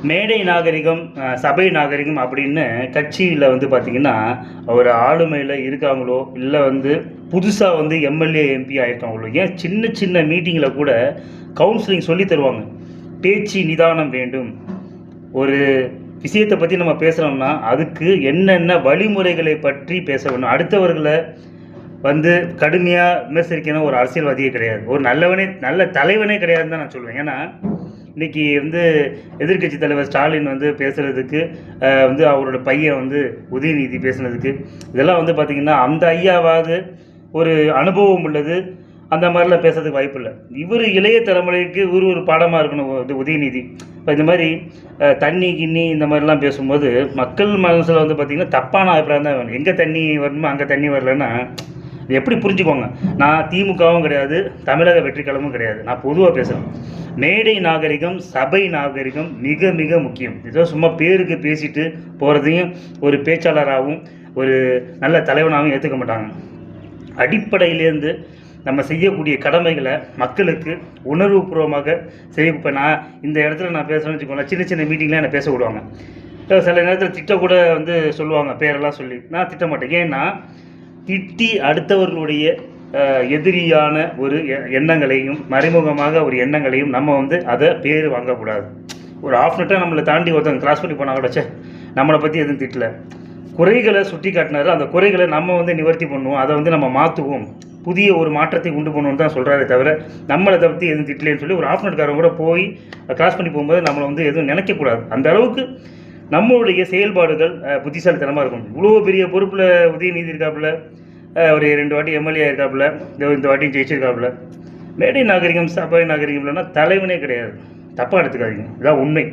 மேடை நாகரிகம், சபை நாகரிகம் அப்படின்னு கட்சியில் வந்து பார்த்திங்கன்னா, ஒரு ஆளுமையில் இருக்காங்களோ, இல்லை வந்து புதுசாக வந்து எம்எல்ஏ, எம்பி ஆயிருக்காங்களோ, ஏன் சின்ன சின்ன மீட்டிங்கில் கூட கவுன்சிலிங் சொல்லி தருவாங்க. பேச்சு நிதானம் வேண்டும். ஒரு விஷயத்தை பற்றி நம்ம பேசுகிறோம்னா, அதுக்கு என்னென்ன வழிமுறைகளை பற்றி பேச வேணும். அடுத்தவர்களை வந்து கடுமையாக விமர்சிக்கணும் ஒரு அரசியல்வாதியே கிடையாது. ஒரு நல்ல தலைவனே கிடையாதுன்னு தான் நான் சொல்லுவேன். ஏன்னா இன்றைக்கி வந்து எதிர்க்கட்சி தலைவர் ஸ்டாலின் வந்து பேசுகிறதுக்கு, வந்து அவரோட பையன் வந்து உதயநிதி பேசுனதுக்கு, இதெல்லாம் வந்து பார்த்திங்கன்னா அந்த ஐயாவாவது ஒரு அனுபவம் உள்ளது, அந்த மாதிரிலாம் பேசுறதுக்கு வாய்ப்பு இல்லை. இவர் இளைய தலைமுறைக்கு ஒரு பாடமாக இருக்கணும். இது உதயநிதி இப்போ இந்த மாதிரி தண்ணி கிண்ணி இந்த மாதிரிலாம் பேசும்போது மக்கள் மனசில் வந்து பார்த்திங்கன்னா தப்பான அபிப்பிராயம் தான் வேணும். எங்கே தண்ணி வரணுமோ அங்கே தண்ணி வரலன்னா இது எப்படி புரிஞ்சுக்கோங்க. நான் திமுகவும் கிடையாது, தமிழக வெற்றி கழகமும் கிடையாது. நான் பொதுவாக பேசுகிறேன். மேடை நாகரிகம், சபை நாகரிகம் மிக மிக முக்கியம். ஏதோ சும்மா பேருக்கு பேசிட்டு போகிறதையும் ஒரு பேச்சாளராகவும் ஒரு நல்ல தலைவனாகவும் ஏற்றுக்க மாட்டாங்க. அடிப்படையிலேருந்து நம்ம செய்யக்கூடிய கடமைகளை மக்களுக்கு உணர்வுபூர்வமாக செய்ய. இப்போ நான் இந்த இடத்துல நான் பேசுகிறேன்னு வச்சுக்கோங்களேன், சின்ன சின்ன மீட்டிங்லாம் என்னை பேச விடுவாங்க. சில நேரத்தில் திட்டக்கூட வந்து சொல்லுவாங்க, பேரெல்லாம் சொல்லி. நான் திட்ட மாட்டேன். ஏன்னா திட்டி அடுத்தவர்களுடைய எதிரியான ஒரு எண்ணங்களையும், மறைமுகமாக ஒரு எண்ணங்களையும் நம்ம வந்து அதை பேர் வாங்கக்கூடாது. ஒரு ஆஃப் நட்டாக நம்மளை தாண்டி ஒருத்தவங்க கிராஸ் பண்ணி போனால் கூட நம்மளை பற்றி எதுவும் திட்டல, குறைகளை சுட்டி காட்டினாரு. அந்த குறைகளை நம்ம வந்து நிவர்த்தி பண்ணுவோம், அதை வந்து நம்ம மாற்றுவோம், புதிய ஒரு மாற்றத்தை உண்டு பண்ணுவோம்னு தான் சொல்கிறாரே தவிர நம்மளை பற்றி எதுவும் திட்டலேன்னு சொல்லி ஒரு ஆஃப் நட்காரங்க கூட போய் கிராஸ் பண்ணி போகும்போது நம்மளை வந்து எதுவும் நினைக்கக்கூடாது. அந்த அளவுக்கு நம்மளுடைய செயல்பாடுகள் புத்திசாலித்தனமாக இருக்கும். இவ்வளோ பெரிய பொறுப்பில் உதயநிதி இருக்காப்புல, ஒரு 2 வாட்டி எம்எல்ஏ இருக்காப்புல, இந்த வாட்டியும் ஜெயிச்சிருக்காப்புல. மேடை நாகரிகம், சபை நாகரிகம் இல்லைன்னா தலைவனே கிடையாது. தப்பாக எடுத்துக்காதீங்க, இதுதான் உண்மை.